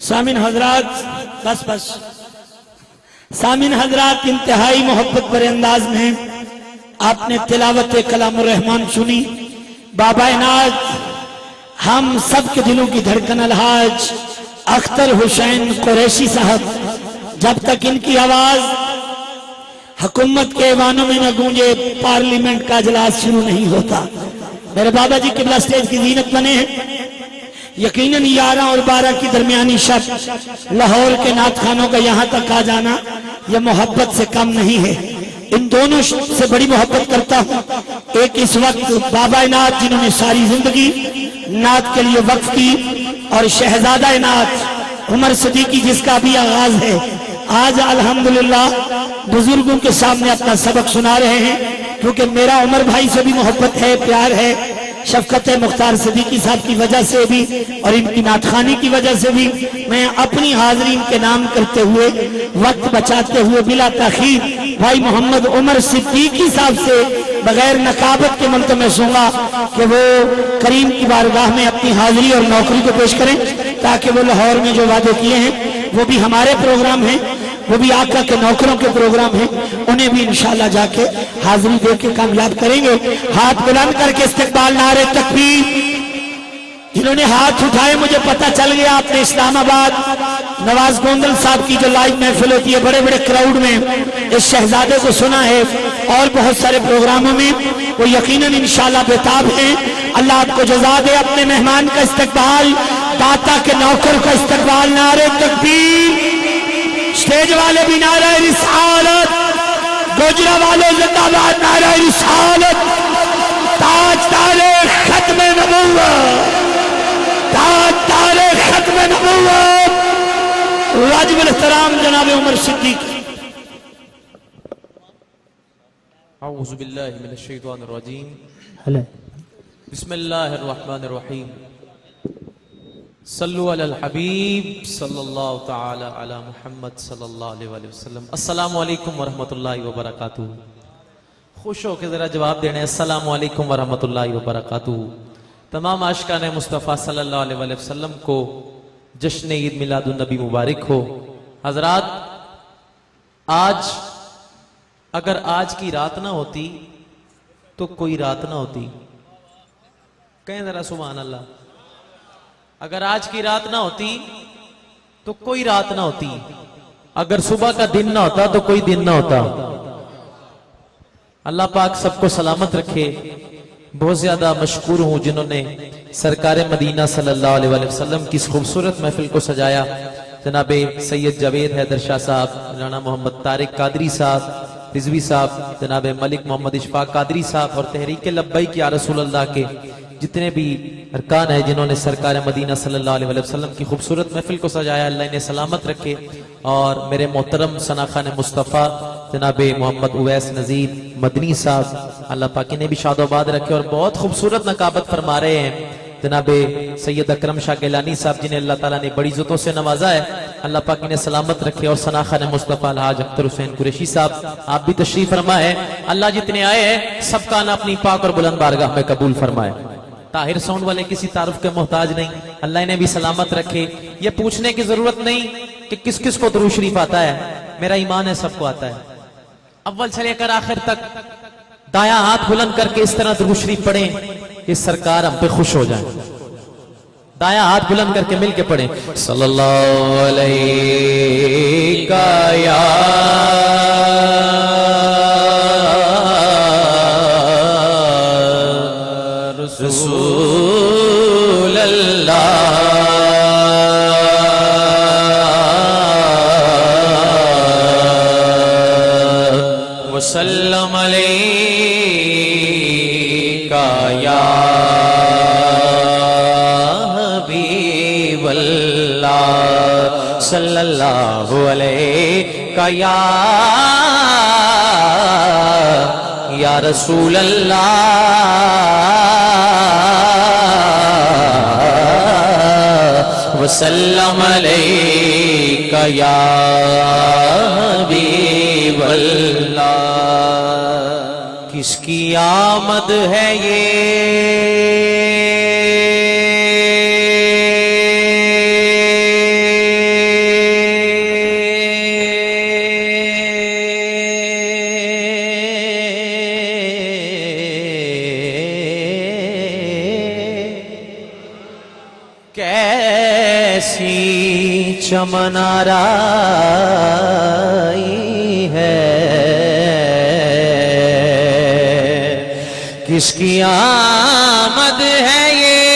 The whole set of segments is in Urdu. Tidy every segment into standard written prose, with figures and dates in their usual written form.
سامعین حضرات بس سامعین حضرات انتہائی محبت بھرے انداز میں آپ نے تلاوت کلام الرحمن سنی. بابا عنایت ہم سب کے دلوں کی دھڑکن الحاج اختر حسین قریشی صاحب، جب تک ان کی آواز حکومت کے ایوانوں میں نہ گونجے پارلیمنٹ کا اجلاس شروع نہیں ہوتا. میرے بابا جی قبلہ سٹیج کی زینت بنے ہیں. یقیناً 11 اور 12 کی درمیانی شب لاہور کے نعت خانوں کا یہاں تک آ جانا یہ محبت سے کم نہیں ہے. ان دونوں سے بڑی محبت کرتا ہوں. ایک اس وقت بابا عنایت جنہوں نے ساری زندگی نعت کے لیے وقف کی، اور شہزادہ عنایت عمر صدیقی جس کا بھی آغاز ہے. آج الحمدللہ بزرگوں کے سامنے اپنا سبق سنا رہے ہیں، کیونکہ میرا عمر بھائی سے بھی محبت ہے، پیار ہے. شفقت مختار صدیقی صاحب کی وجہ سے بھی اور ان کی نعت خوانی کی وجہ سے بھی میں اپنی حاضرین کے نام کرتے ہوئے وقت بچاتے ہوئے بلا تاخیر بھائی محمد عمر صدیقی صاحب سے بغیر نقابت کے ملتمس ہوں گا کہ وہ کریم کی بارگاہ میں اپنی حاضری اور نوکری کو پیش کریں، تاکہ وہ لاہور میں جو وعدے کیے ہیں وہ بھی ہمارے پروگرام ہیں، وہ بھی آقا کے نوکروں کے پروگرام ہیں، انہیں بھی انشاءاللہ جا کے حاضری دے کے کامیاب کریں گے. ہاتھ بلند کر کے استقبال نعرے تکبیر. جنہوں نے ہاتھ اٹھائے مجھے پتہ چل گیا آپ نے اسلام آباد نواز گوندل صاحب کی جو لائیو محفل ہوتی ہے بڑے بڑے کراؤڈ میں اس شہزادے کو سنا ہے، اور بہت سارے پروگراموں میں وہ یقیناً انشاءاللہ بےتاب ہیں. اللہ آپ کو جزا دے. اپنے مہمان کا استقبال، داتا کے نوکر کا استقبال. نعرے تکبیر. سٹیج والے بھی نعرہ رسالت، گوجرا والے زندہ باد نعرہ رسالت. تاجدار ختم نبوت، تاجدار ختم نبوت واجب الاحترام جناب عمر صدیقی. اعوذ باللہ من الشیطان الرجیم. بسم اللہ الرحمن الرحیم. صلو علی الحبیب صلی اللہ تعالی علی محمد صلی اللہ علیہ وآلہ وسلم. السلام علیکم ورحمت اللہ وبرکاتہ. خوش ہو کے ذرا جواب دینے. السلام علیکم ورحمت اللہ وبرکاتہ. تمام عاشقان مصطفیٰ صلی اللہ علیہ وآلہ وسلم کو جشن عید میلاد النبی مبارک ہو. حضرات، آج اگر آج کی رات نہ ہوتی تو کوئی رات نہ ہوتی. کہیں ذرا سبحان اللہ. اگر آج کی رات نہ ہوتی تو کوئی رات نہ ہوتی. اگر صبح کا دن نہ ہوتا تو کوئی دن نہ ہوتا. اللہ پاک سب کو سلامت رکھے. بہت زیادہ مشکور ہوں جنہوں نے سرکار مدینہ صلی اللہ علیہ وآلہ وسلم کی اس خوبصورت محفل کو سجایا. جناب سید جاوید حیدر شاہ صاحب، رانا محمد طارق قادری صاحب، رضوی صاحب، جناب ملک محمد اشفاق قادری صاحب، اور تحریک لبیک یا رسول اللہ کے جتنے بھی ارکان ہیں جنہوں نے سرکار مدینہ صلی اللہ علیہ وسلم کی خوبصورت محفل کو سجایا. اللہ انہیں سلامت رکھے. اور میرے محترم ثنا خان مصطفیٰ جناب محمد اویس نذیر مدنی صاحب، اللہ پاک انہیں بھی شاد و آباد رکھے. اور بہت خوبصورت نقابت فرما رہے ہیں جناب سید اکرم شاہ گیلانی صاحب، جنہیں اللہ تعالیٰ نے بڑی عزتوں سے نوازا ہے. اللہ پاک انہیں سلامت رکھے. اور ثنا خان مصطفیٰ الحاج اختر حسین قریشی صاحب، آپ بھی تشریف فرما ہے. اللہ جتنے آئے ہیں سب کا نا اپنی پاک اور بلند بارگاہ میں قبول فرمائے. طاہر ساؤنڈ والے کسی تعارف کے محتاج نہیں. اللہ انہیں بھی سلامت رکھے. یہ پوچھنے کی ضرورت نہیں کہ کس کس کو درود شریف آتا ہے. میرا ایمان ہے سب کو آتا ہے. اول سے لے کر آخر تک دایاں ہاتھ بلند کر کے اس طرح درود شریف پڑھیں کہ سرکار ہم پہ خوش ہو جائیں. دایاں ہاتھ بلند کر کے مل کے پڑھیں. صلی اللہ علیہ یا رسول اللہ وسلم علیکہ یا حبیب اللہ صلی اللہ علیکہ یا رسول اللہ وسلم علیکہ یا حبیب اللہ. کس کی آمد ہے یہ کیسی چمن آرائی ہے، کس کی آمد ہے یہ،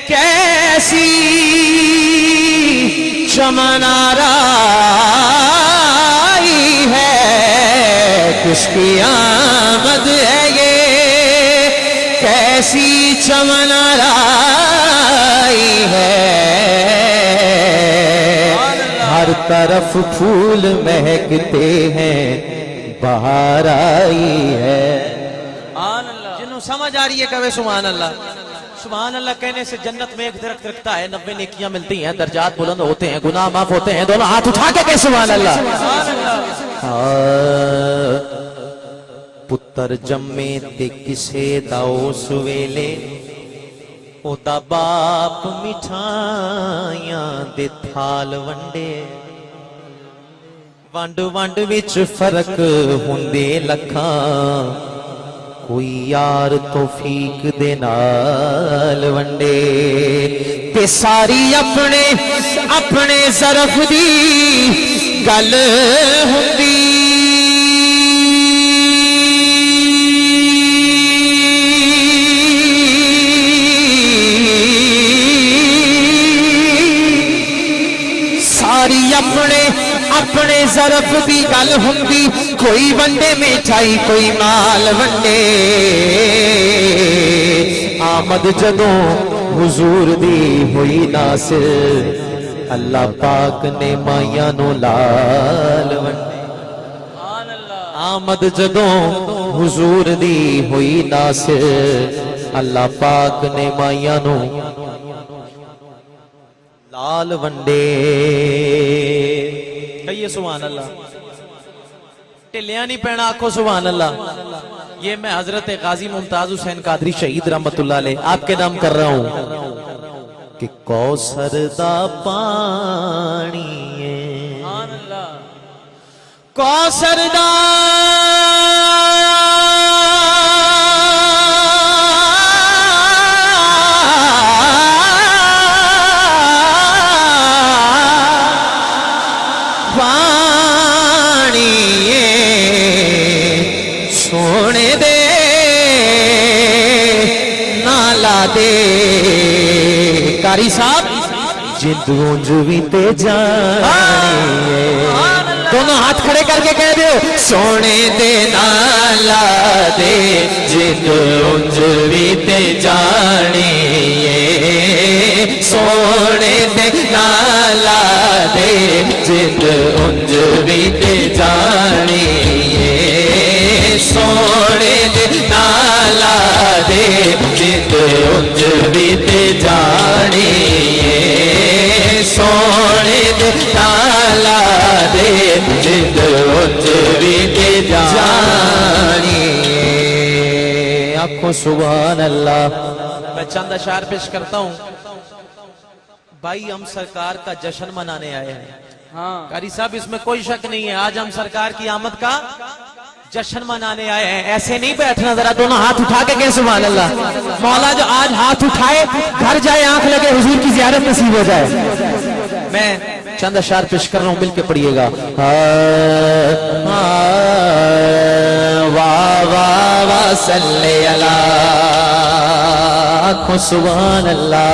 کیسی چمن آرائی ہے، کس کی آمد ہے یہ، کیسی چمن آرائی ہے، ہر طرف پھول مہکتے ہیں، بہار آئی ہے۔ جنہوں سمجھ آ رہی ہے کہوے سبحان اللہ۔ سبحان اللہ کہنے سے جنت میں ایک درخت رکھتا ہے، 90 نیکیاں ملتی ہیں، درجات بلند ہوتے ہیں، گناہ معاف ہوتے ہیں، دونوں ہاتھ اٹھا کے کہ سبحان اللہ۔ پتر جمے تے کسے دا اس ویلے، او دا باپ مٹھائیاں دے تھال ونڈے، ونڈ ونڈ وچ فرق ہوندے لکھاں، کوئی یار توفیق دے نال ونڈے، تے ساری اپنے اپنے ظرف دی گل ہوندی، ساری اپنے اپنے ظرف دی گل ہوندی، کوئی ونڈے مٹھائی کوئی مال ونڈے، آمد جدوں حضور دی ہوئی ناصر، اللہ پاک نے مائیاں نو لال ونڈے، آمد جدوں حضور دی ہوئی ناصر، اللہ پاک نے مائیاں نو لال ونڈے۔ کہیے سبحان اللہ، ٹلیاں نہیں پہنا آنکھوں سبحان اللہ۔ یہ میں حضرت غازی ممتاز حسین قادری شہید رحمت اللہ علیہ آپ کے نام کر رہا ہوں کہ کوثر دا پانی ہے، کوثر دا سونے دے نالا دے، قاری صاحب جدوں جوی تے جانی، دونوں ہاتھ کھڑے کر کے کہہ دیو، سونے دے نالا دے جدوں جوی تے جانی، سونے دے نالا دے جدوں جوی تے جانی، سونے دے نالا دے جد انج بیت جانی، سونے دے نالا دے جد انج بیت جانی۔ آنکھوں سبحان اللہ۔ میں چند اشعار پیش کرتا ہوں۔ بھائی ہم سرکار کا جشن منانے آئے ہیں، قاری صاحب اس میں کوئی شک نہیں ہے، آج ہم سرکار کی آمد کا جشن منانے آئے ہیں، ایسے نہیں بیٹھنا، ذرا دونوں ہاتھ اٹھا کے کہ سبحان اللہ۔ مولا جو آج ہاتھ اٹھائے گھر جائے، آنکھ لگے، حضور کی زیارت نصیب ہو جائے۔ میں چند اشعار پیش کر رہا ہوں، مل کے پڑھیے گا۔ واہ واہ واہ صلی اللہ، آنکھوں سبحان اللہ،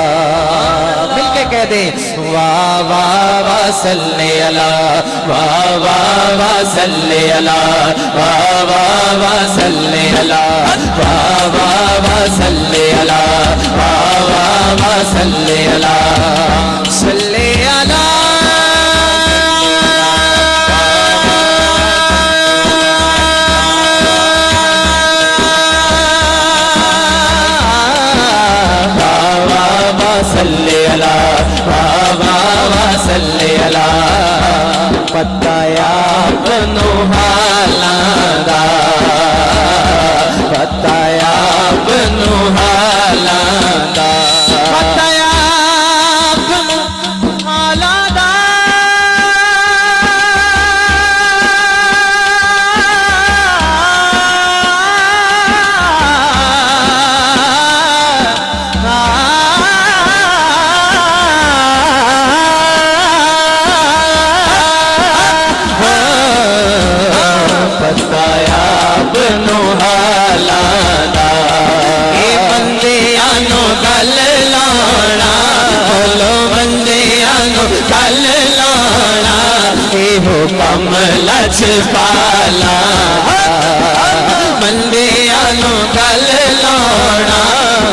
مل کے کہہ دیں واہ واہ واہ صلی اللہ، واہ واہ واہ صلی اللہ، واہ واہ واہ صلی اللہ، واہ واہ واہ صلی اللہ، واہ واہ واہ صلی اللہ، صلی اللہ صلی اللہ، واہ واہ واہ صلی اللہ، پتایا بنو حالاں دا، پتایا بنو حالاں دا، پتایا بنو پتا آپ نو حالانا اے بندیاں نو گل لانا بولو بندیاں نو گل لانا اے ہو کم لچ پالا بندیاں نو گل لانا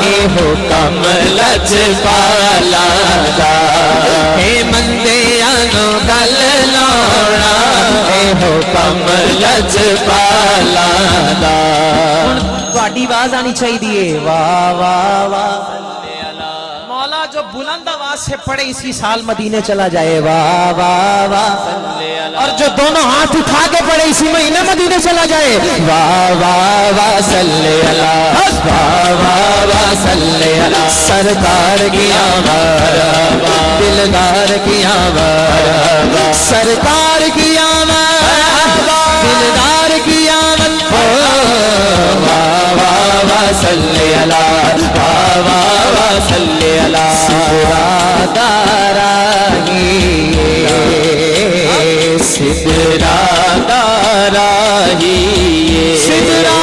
اے ہو کم لچ پالا اے بندیاں نو گل لانا اے ہو کم لچ پالا تہاڈی آواز آنی چاہیے واہ واہ واہ مولا جو بلند آواز سے پڑھے اسی سال مدینے چلا جائے واہ واہ واہ اور جو دونوں ہاتھ اٹھا کے پڑھے اسی مہینے مدینے چلا جائے واہ واہ واہ صلی اللہ واہ واہ واہ صلی اللہ سرکار کی آمد دلدار کی آمد سرکار کی آمد دلدار کی آمد واہ واہ واہ صلی اللہ واہ واہ واہ صلی اللہ سدرا داراہی سدرا داراہی سدرا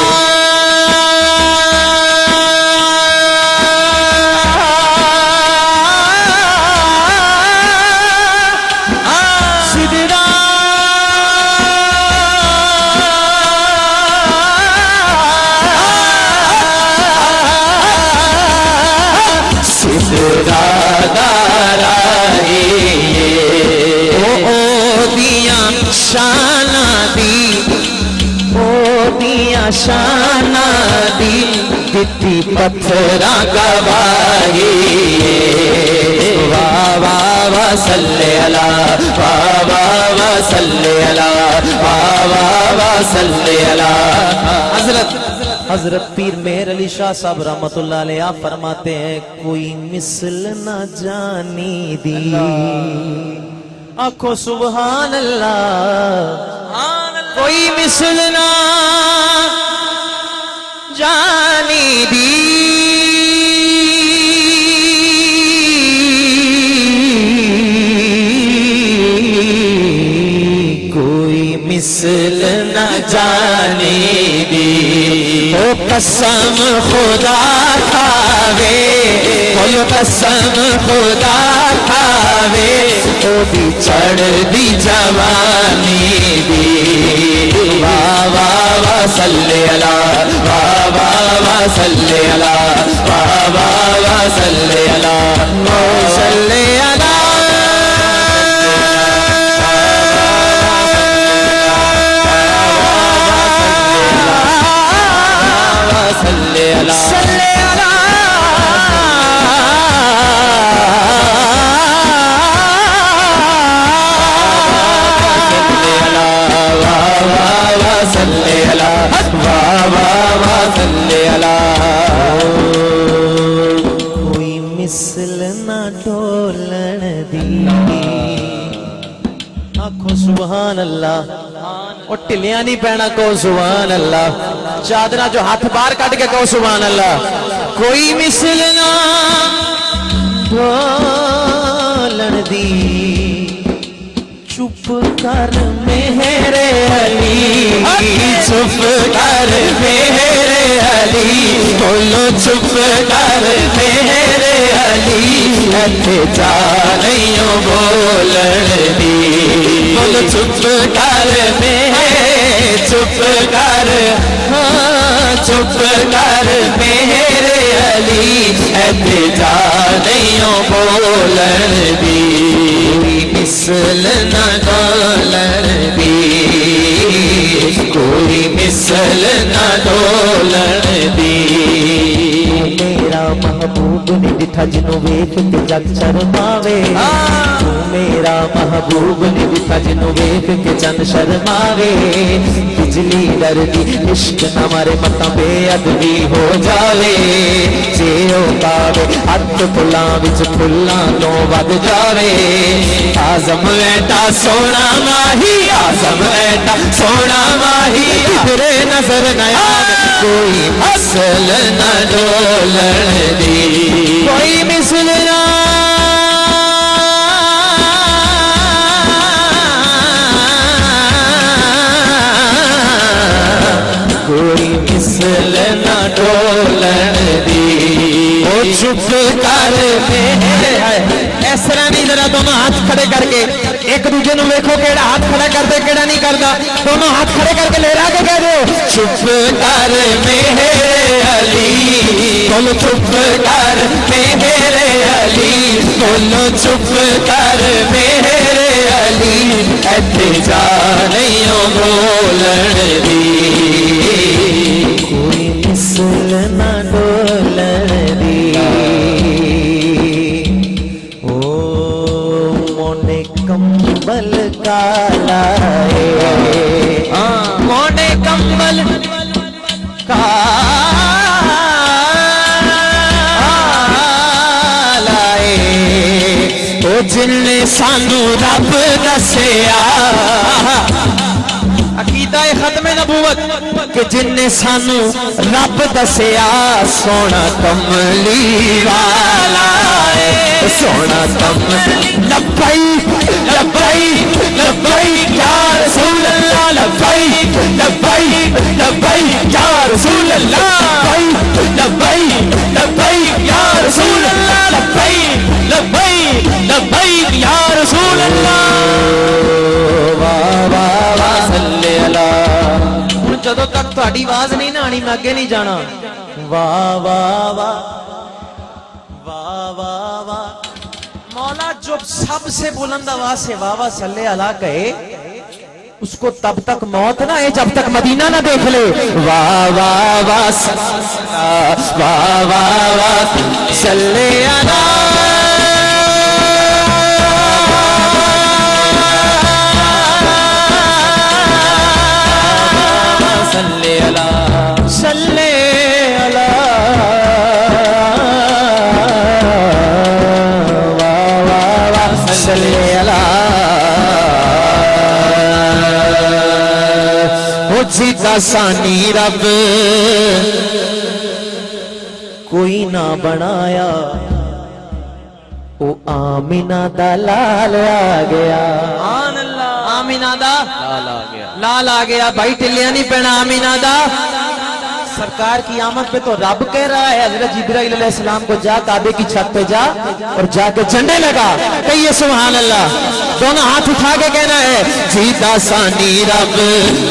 شانہ دی دتی پتھرا گواہی واہ واہ واہ صلی اللہ واہ واہ واہ صلی اللہ واہ واہ واہ صلی اللہ حضرت پیر مہر علی شاہ صاحب رحمت اللہ علیہ فرماتے ہیں کوئی مثل نہ جانی دی آنکھوں سبحان اللہ کوئی مثل نہ جانی دی کوئی مثل نہ جانی دی او قسم خدا کھاوے او قسم خدا کھاوے او دی چڑھ دی جوانی دی واہ واہ واہ صلی اللہ واہ واہ واہ صلی اللہ واہ واہ واہ صلی اللہ صلی اللہ صلی اللہ صلی اللہ صلی اللہ واہ واہ واہ صلی اللہ کوئی مثل نہ ڈولن دی آنکھوں سبحان اللہ اور ٹلیاں نہیں پہنا کو سبحان اللہ چادرہ جو ہاتھ بار کٹ کے کو سبحان اللہ کوئی مثل نہ ڈولن دی چپ کر میرے علی چپ کر میرے علی بولو چپ کر میرے علی ایتھے جا نہیں بولن دی بولو چپ کر میرے چپ کر ہاں چپ کر میرے علی ایتھے جا نہیں بولن دی مثل نہ ڈولن دی کوئی مثل نہ ڈولن دی میرا محبوب نے ڈٹھا جنوں ویکھ کے جگ شرماوے تو میرا محبوب نے ڈٹھا جنوں ویکھ کے چند شرماوے بجلی ڈر دی عشق نہ مارے متاں بے ادبی ہو جاوے جے او پاوے ہاتھ پھلاں وچ پھلاں تو ود جاوے آزم بیٹا سونا ماہی آزم بیٹا سونا ماہی تیرے نظر نہ آوے کوئی مثل نہ ڈولن دی کوئی مثل نہ ڈولن دی او چپ کر اس طرح نہیں ذرا دونوں ہاتھ کھڑے کر کے ایک دوجے نو ویکھو کیڑا ہاتھ کھڑا کردا کیڑا نہیں کردا دونوں ہاتھ کھڑے کر کے لہرا کے کہہ دو چپ کر میرے علی بولو چپ کر میرے علی بولو چپ کر میرے علی ایتھے جا نہیں بولن دی کوئی مثل نہ ڈولن دی او مونے کمبل کالا مونے کمبل کالا او جن نے سانو رب دسیا عقیدہ ختم نبوت کہ جن نے سانو رب دسیا سونا کملی والا سونا کملی لبیک لبیک لبیک یا رسول اللہ لبیک لبیک لبیک یا رسول اللہ لبیک لبیک یا رسول اللہ لبیک لبیک لبیک یا رسول اللہ واہ واہ واہ صلی اللہ جدو تک تہاڈی آواز نہیں نہ آنی میں اگے نہیں جانا واہ واہ واہ واہ واہ واہ مولا جو سب سے بلند آواز سے واہ واہ صلی اللہ کہے اس کو تب تک موت نہ ہے جب تک مدینہ نہ دیکھ لے واہ واہ واہ واہ واہ واہ صلی اللہ جیتا سانی رب کوئی نہ بنایا او آمینہ دا لال آ گیا آمینہ دا لال آ گیا بھائی ٹلیاں نہیں پہنا آمینہ دا سرکار کی آمد پہ تو رب کہہ رہا ہے حضرت جبرائیل علیہ السلام کو جا کعبے کی چھت پہ جا اور جا کے جھنڈے لگا کہیے سبحان اللہ دونوں ہاتھ اٹھا کے کہنا ہے جیتا سانی رب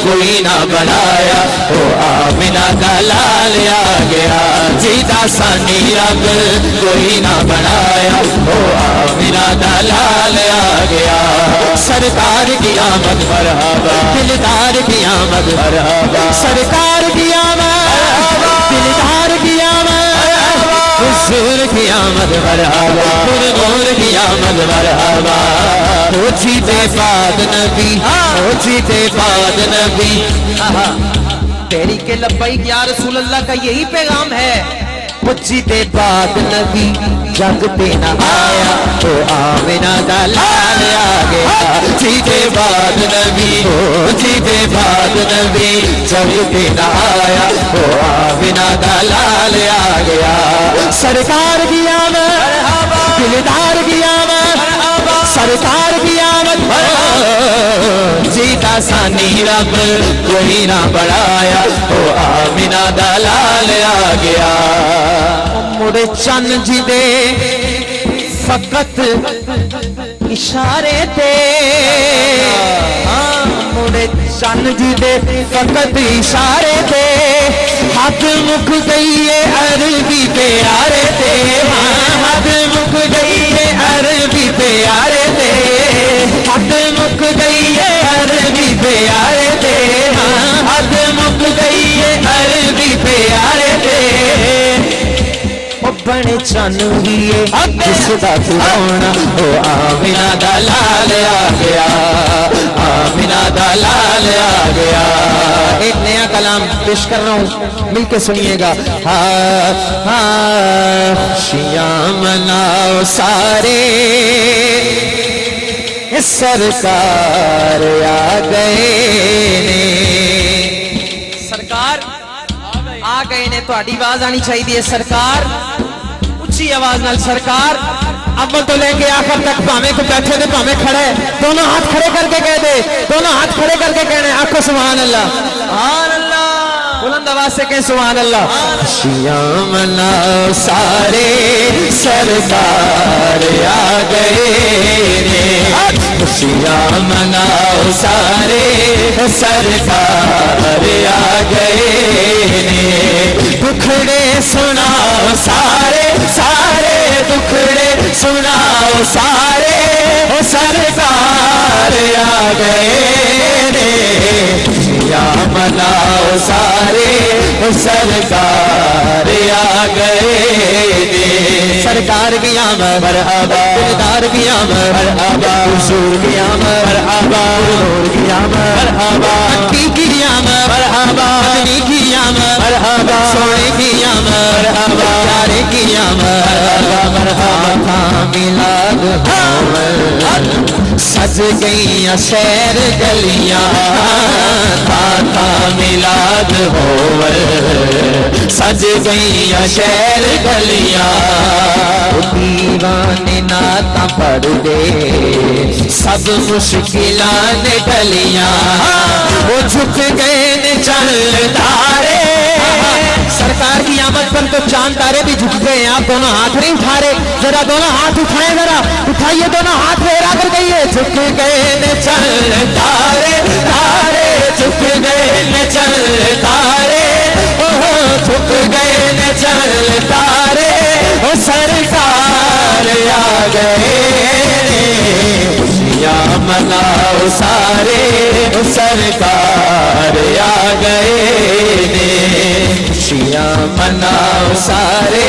کوئی نہ بنایا او آمینہ کا لال آ گیا جیتا سانی رب کوئی نہ بنایا او آمینہ کا لال آ گیا سرکار کی آمد مرحبا دلدار کی آمد مرحبا سرکار کی آمد دلدار کی آمد حضور کی آمد مرحبا نور کی آمد مرحبا ہو جیتے بعد نبی ہو جیتے بعد نبی تیری کے لبیک یا رسول اللہ کا یہی پیغام ہے جیتے بعد نبی جگ پہ نہ آیا تو آمینہ دا لال آ گیا جیتے بعد نبی ہو جیتے بعد نبی جگ پہ نہ آیا تو آمینہ دا لال آ گیا سرکار کی آمد دلدار کی آمد سرکار کی آمد جیتا سانی رب کوئی نہ بڑھایا تو آمینہ دا لال آ گیا مڑے چن جی دے فقط اشارے تے مڑے چن جی دے فقط اشارے تے حد مک گئی ہے عربی پیارے تے حد مک گئی ہے عربی پیارے تے حد مک گئی ہے عربی پیارے تے حد مک گئی ہے عربی پیارے تے بنے چن ہوئے جس دا کھلاونا او آمینہ دا لال آ گیا آمینہ دا لال آ گیا ایک نیا کلام پیش کر رہا ہوں مل کے سنیے گا خوشیاں مناؤ سارے سرکار آ گئے سرکار آ گئے نے تو آڑی آواز آنی چاہیے سرکار اچھی آواز نال سرکار اول تو لے کے آخر تک پامے کو بیٹھے دے پامے کھڑے دونوں ہاتھ کھڑے کر کے کہہ دے دونوں ہاتھ کھڑے کر کے کہنے آنکھو سبحان اللہ بلند آواز سے کہیں سبحان اللہ. خوشیاں مناؤ سارے سرکار آ گئے نے. خوشیاں مناؤ سارے سرکار آ گئے نے. دکھڑے سناؤ سارے سارے دکھڑے سناؤ سارے سرکار آ گئے نے. خوشیاں مناؤ سارے سرکار آ گئے نے. سرکار کی آمد مرحبا, دلدار کی آمد مرحبا, حضور کی آمد مرحبا, نور کی آمد مرحبا, مکی کی آمد مرحبا, مدنی کی آمد مرحبا, سونے کی آمد مرحبا, پیارے کی آمد مرحبا مرحبا. میلاد سج گئی شہر گلیاں تھا میلاد ہوول. سج گئی شہر گلیاں دیوانے نعتاں پڑھ دے سب مشکلاں نے ٹلیاں. وہ جھک گئے نے چل تارے. سرکار کی آمد پر تو چاند تارے بھی جھک گئے ہیں. آپ دونوں ہاتھ نہیں اٹھا رہے, ذرا دونوں ہاتھ اٹھائیں, ذرا اٹھائیے دونوں ہاتھ پھیرا کر کہیے جھک گئے نے چل تارے تارے. جھک گئے نے چل تارے, جھک گئے نے چل تارے. وہ سرکار آ گئے نے. خوشیاں مناؤ سارے سرکار آ گئے نے. خوشیاں مناؤ سارے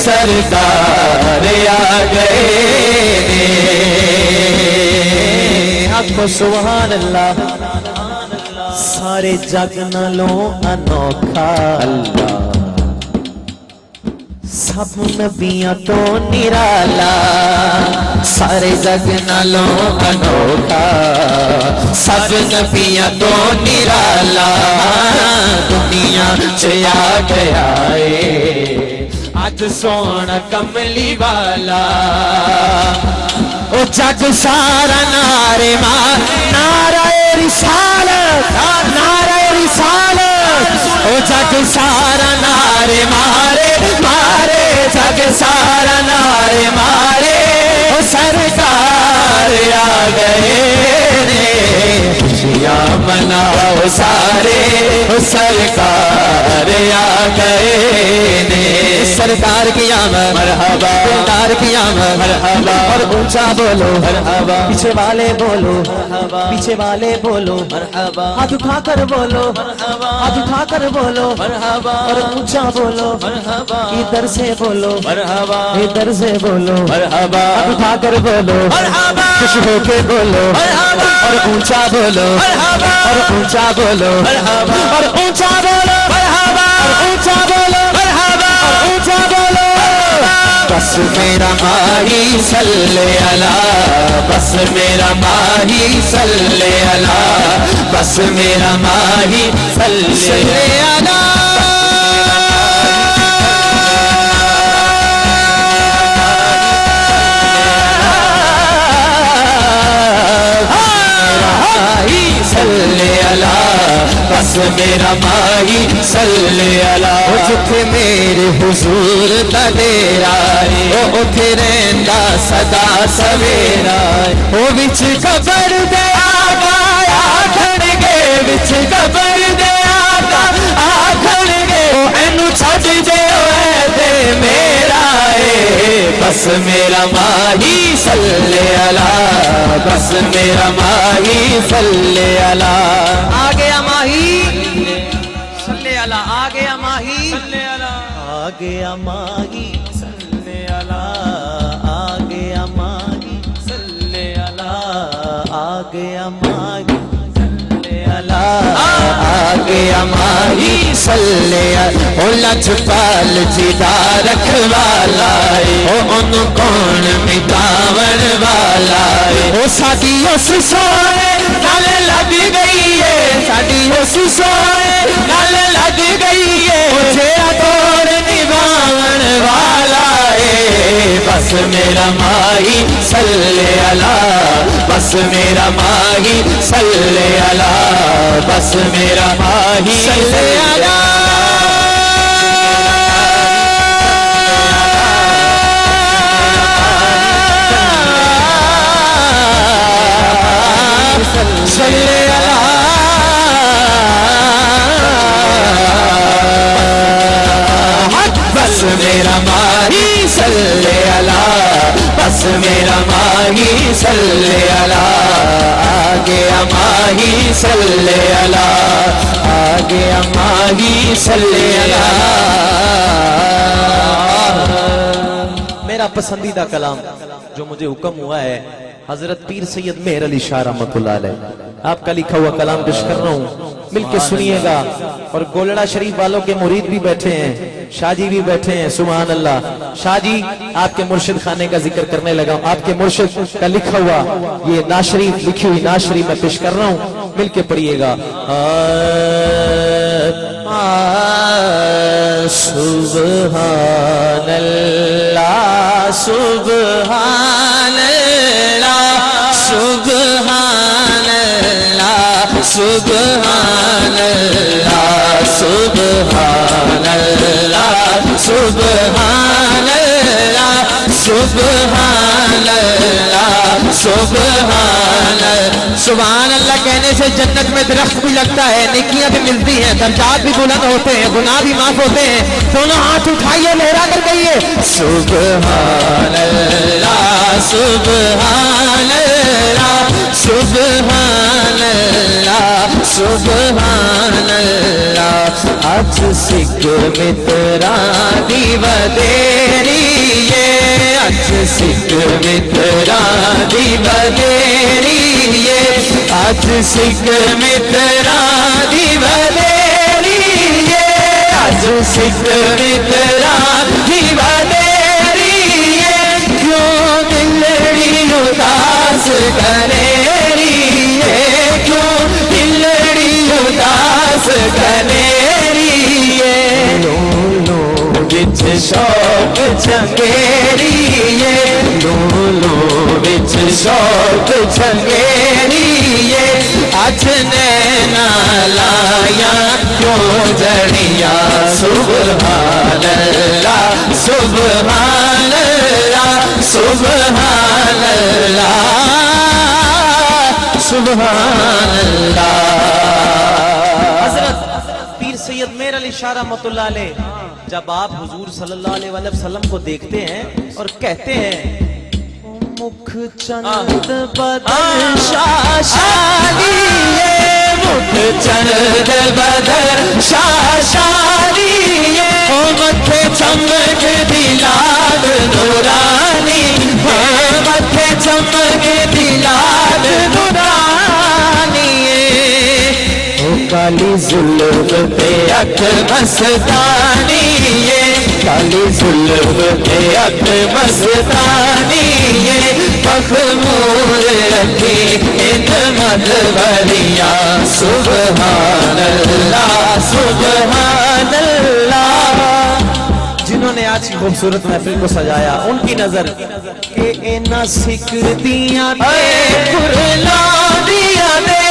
سرکار آ گئے نے. آپ کو سبحان اللہ. سارے جگ نالوں انوکھا اللہ, سب نبیاں تو نرالا. سارے جگ نالوں انوکھا سب نبیاں تو نرالا. دنیا چیا گیا ہے اج سونا کملی والا. او جگ سارا نعرے مار نعرہ رسالت نعرہ رسالت. او جگ سارا نعرے مارے مارے, جگ سارا نعرے مارے. او سرکار آ گئے نے. خوشیاں مناؤ سارے سرکار آ گئے نے. سرکار کی آمد مرحبا, دلدار کی آمد مرحبا. اور اونچا بولو مرحبا, پیچھے والے بولو مرحبا, پیچھے والے بولو مرحبا. ہاتھ اٹھا کر بولو مرحبا, ہاتھ اٹھا کر بولو مرحبا. اور اونچا بولو مرحبا, ادھر سے بولو مرحبا, ادھر سے بولو مرحبا. ہاتھ اٹھا کر بولو مرحبا, خوش ہو کے بولو مرحبا. اور اونچا بولو مرحبا, اور اونچا بولو مرحبا, اور اونچا بولو مرحبا, اور اونچا بولو مرحبا, اور اونچا بولو. بس میرا ماہی صلی اللہ, بس میرا ماہی صلی اللہ, بس میرا ماہی صلی اللہ. بس میرا ماہی صلی اللہ. جتھے میرے حضور دا ڈیرا ہے او اتھے رہندا سدا سویرا ہے. او وچ قبر دے آقا آکھن گے, وچ قبر دے آقا آکھن گے, او اینو چھڈ دے اے تے میرا ہے. بس میرا ماہی صلی اللہ, بس میرا ماہی صلی اللہ. آ گیا ماہی صلی اللہ, آ گیا ماہی صلی اللہ, آ گیا ماہی صلی اللہ, آ گیا ماہی صلی اللہ, آ گیا ماہی صلی اللہ, آ گیا ماہی صلی اللہ. او لجپال جی دا رکھوالا ہے, او ان کون مٹاون والا ہے. او ساڈی اس سونے نال لگ گئی ہے, ساڈی اس سونے نال لگ گئی ہے. او جیڑا توڑ نبھاون والا ہے. بس میرا ماہی صلی اللہ, بس میرا ماہی صلی اللہ، بس میرا ماہی صلی اللہ، صلی اللہ، بس میرا ماہی صلی اللہ، بس میرا ماہی صلی اللہ، آگے ماہی صلی اللہ، آگے ماہی صلی اللہ۔ میرا پسندیدہ کلام جو مجھے حکم ہوا ہے حضرت پیر سید مہر علی شاہ رحمۃ اللہ علیہ، آپ کا لکھا ہوا کلام پیش کر رہا ہوں، مل کے سنیے گا۔ اور گولڑا شریف والوں کے مرید بھی بیٹھے ہیں، شاہ جی بھی بیٹھے ہیں، سبحان اللہ۔ شاہ جی آپ کے مرشد خانے کا ذکر کرنے لگا ہوں، آپ کے مرشد کا لکھا ہوا یہ ناشریف، لکھی ہوئی ناشریف میں پیش کر رہا ہوں، مل کے پڑھیے گا۔ سبحان اللہ، سبحان اللہ، سبحان اللہ، سبحان اللہ، سبحان اللہ، سبحان اللہ، سبحان اللہ، سبحان اللہ۔ سبحان اللہ کہنے سے جنت میں درخت بھی لگتا ہے، نیکیاں بھی ملتی ہیں، درجات بھی بلند ہوتے ہیں، گناہ بھی معاف ہوتے ہیں۔ دونوں ہاتھ اٹھائیے، لہرا کر کہیے سبحان اللہ، سبحان اللہ، سبحان اللہ، سبحان اللہ۔ اچ سکھ مترانی ودیریے، اچ سکھ مترانی ودیریے، اچ سکھ مترانی ودیریے، اچ سکھ مترانی ودیریے، کیوں دلڑی اداس کریریے، کیوں دلڑی اداس کریریے، لولو وچ شوق چنگیریے، لولو وچ شوق چنگیریے، اج نینا لایا کیوں جڑیا، سبحان اللہ، سبحان اللہ، سبحان اللہ، سبحان اللہ۔ حضرت پیر سید مہر علی شاہ رحمۃ اللہ علیہ جب آپ حضور صلی اللہ علیہ وسلم کو دیکھتے ہیں اور کہتے ہیں مکھ چند بدر شاہ شالیے، مکھ چند بدر شاہ شالیے، او متھے چمک دلال نورانی، متھے چمک دلال نورانی، او کالی زلف پہ اکھ مستانی، کالی زلف پہ اکھ مستانی، مخمور رکھی ان مدبریاں، سبحان اللہ، سبحان اللہ۔ جنہوں نے آج کی خوبصورت محفل کو سجایا ان کی نظر کہ اینا سکھ دیاں اے کرلا دیا دے،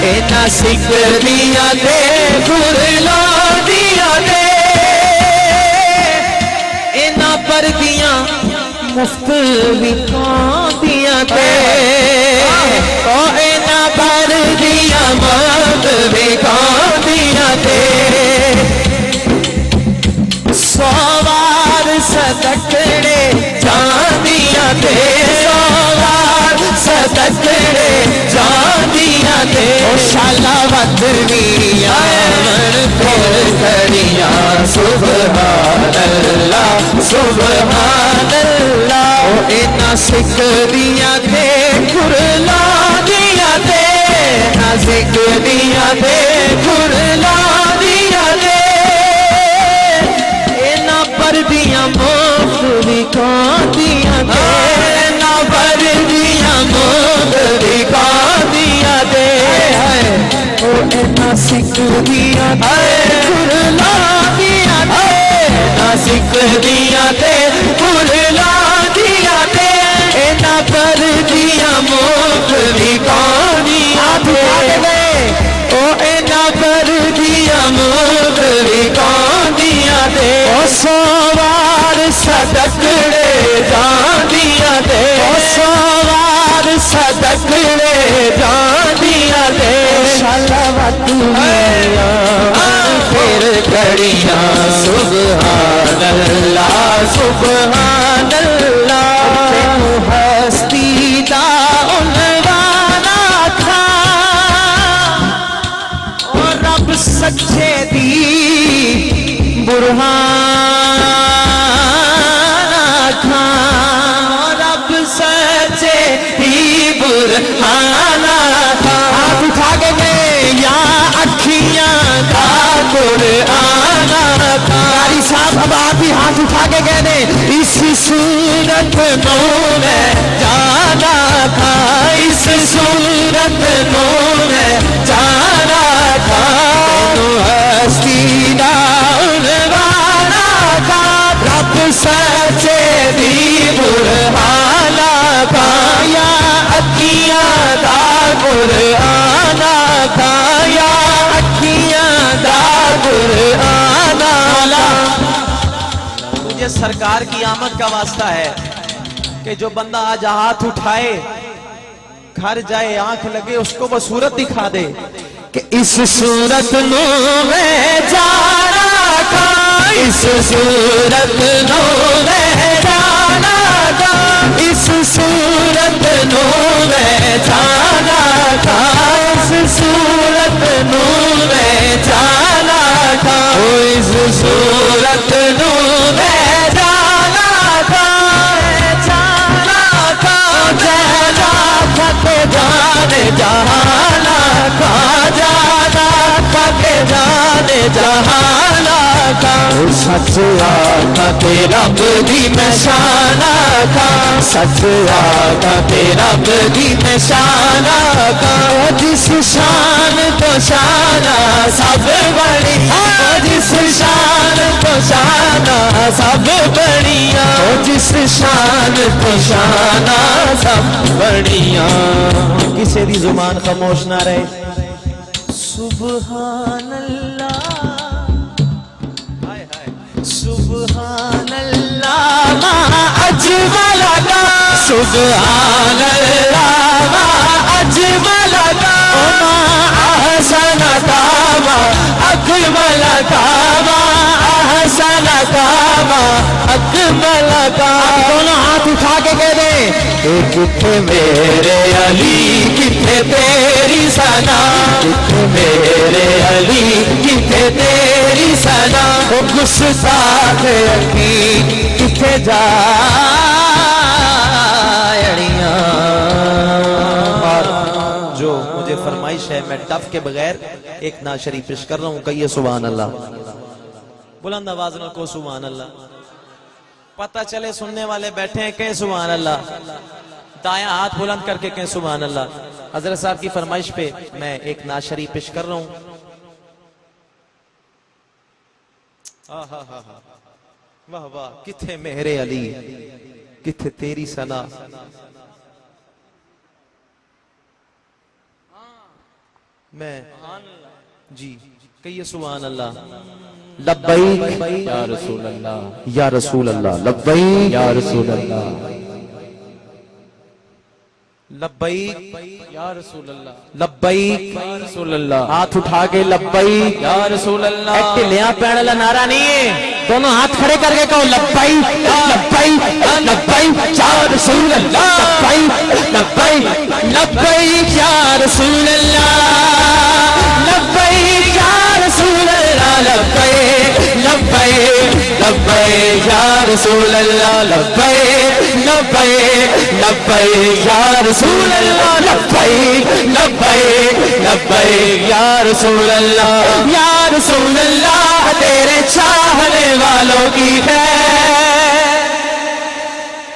اینا سکھ دیا دے، کرلا دیا دے، اینا پردیاں مفت وکاں دیا دے، او اینا پردیاں مفت وکاں دیا دے، سوار صدقڑے جان دیا دے، سوار صدقڑے جان دیا دے، او شالا ودنیاں پھر کڑیاں، سبحان اللہ، سبحان اللہ، او اینا سکھ دیا دے، کرلا دیا دے، اینا سکھ دیا دے، کرلا دیا دے، پردیاں موت وکاں دیا دے، اینا پردیاں موت وکاں دیا دے، او اینا سکھ دیا دے، کرلا دیا دے، اینا سکھ دیا دے، کرلا دیا دے، اینا پر دیا موکلی کونیا دے او اینا پر دیا موکلی کونیا دے او سوار صدقڑے جاندیا دے او سوار صدقڑے جاندیا دے شلوت میاں پھر کڑیاں سبحان اللہ سبحان اللہ ہستی دا عنوانا تھا اور رب سچے دی برہانا تھا اور رب سچے دی برہانا تھا آپ اٹھا کے گئے یا اکھیاں دا قرآن تھا قاری صاحب اب آپ ہی ہاتھ اٹھا کے کہہ دیں اس صورت نور جانا تھا اس صورت نور جانا تھا تینوں ہستی دا عنوانا تھا رب سچے دی برہانا تھا یا اکھیاں دا قرآن تھا یا اکھیاں دا قرآن مجھے سرکار کی آمد کا واسطہ ہے کہ جو بندہ آج ہاتھ اٹھائے گھر جائے آنکھ لگے اس کو وہ صورت دکھا دے کہ اس صورت نو میں جانا تھا اس صورت نو میں جانا تھا اس صورت نو میں جانا تھا اس صورت نو میں جانا تھا اس صورت نو میں جانا تھا جانا تھا جانا تھا کہ جانے جہانا تھا جانا تھا کہ جانے جہانا تھا سچ آتا تیرا بدھی میں شانہ تھا سچ آتا تیرا بدھی میں شانہ تھا جس شان کو شانہ سب بڑی جس شان کو شانہ سب بڑیاں جس شان کو شانہ سب بڑیاں کسی دی زبان خاموش نہ رہے سبحان اللہ سبحان اللہ ما اجمل کا سبحان اللہ ما اجمل کا ما احسن کا ما اکمل کا ما احسن کا ما اکمل کا دونوں ہاتھ اٹھا کے کہہ دیں کتنے میرے علی کتنے تیری ثنا کتنے میرے علی کتنے تیری ثنا وہ گستاخ اکی کتنے جائڑیاں اور جو مجھے فرمائش ہے میں ٹف کے بغیر ایک نعت شریف پیش کر رہا ہوں کہیے سبحان اللہ بلند آواز نہ کو سبحان اللہ پتہ چلے سننے والے بیٹھے ہیں کہیں سبحان اللہ دایاں ہاتھ بلند کر کے کہیں سبحان اللہ حضرت صاحب کی فرمائش پہ میں ایک نعت شریف پیش کر رہا ہوں واہ واہ کتھے میرے علی کتھے تیری ثنا میں جی کہیے سبحان اللہ لبیک یا رسول اللہ یا رسول اللہ لبیک یا رسول اللہ لبیک یا رسول اللہ لبیک یا رسول اللہ ہاتھ اٹھا کے لبیک یا رسول اللہ ٹلیاں پہن والا نعرہ نہیں ہے دونوں ہاتھ کھڑے کر کے کہو لبیک لبیک لبیک یا رسول اللہ لبیک لبیک یا رسول اللہ لبیک یا رسول اللہ لبیک لبیک لبیک یا رسول اللہ لبیک لبیک لبیک یا رسول اللہ لبیک لبیک لبیک یا رسول اللہ یا رسول اللہ تیرے چاہنے والوں کی ہے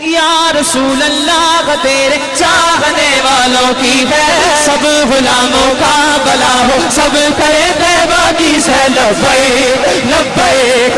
یا رسول اللہ تیرے چاہنے والوں کی ہے سب غلاموں کا بلا ہو سب کرے طیبہ کی سے لبیک لبیک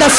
10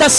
10